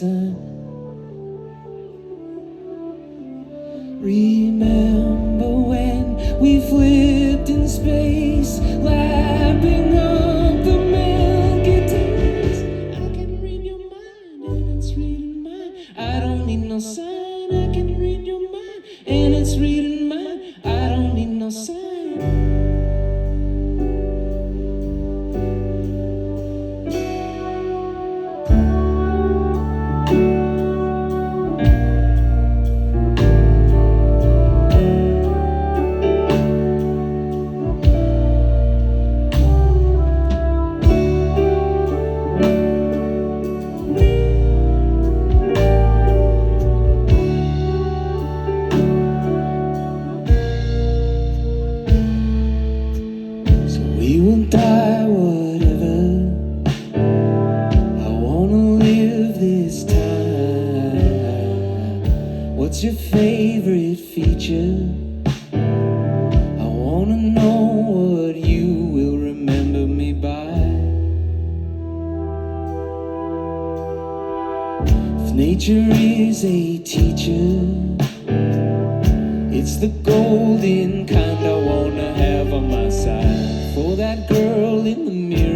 sun. Remember when we flipped in space, lapping up the Milky Days. I can read your mind and it's reading mine. I don't need no sign. I can read your mind and it's reading mine. I don't need no sign. We will die, whatever. I wanna live this time. What's your favorite feature? I wanna know what you will remember me by. If nature is a teacher, it's the golden kind I wanna have on my side. For that girl in the mirror